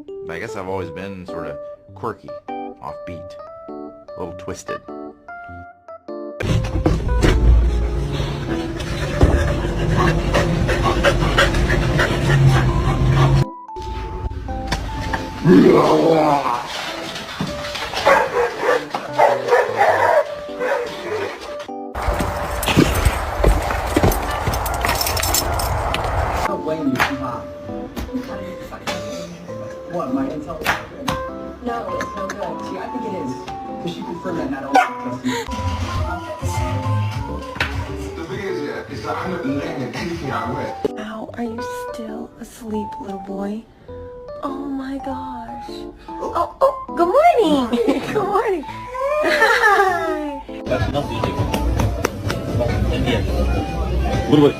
But I guess I've always been sort of quirky, offbeat, a little twisted. I don't blame you, Mom. I'm kind of excited. What, my intel? No, it's no good. See, I think it is. Because she confirmed that not only trust you. The thing is that I'm letting it teach me how to win. Ow, are you still asleep, little boy? Oh my gosh. Oh, good morning. Good morning. Hi. What about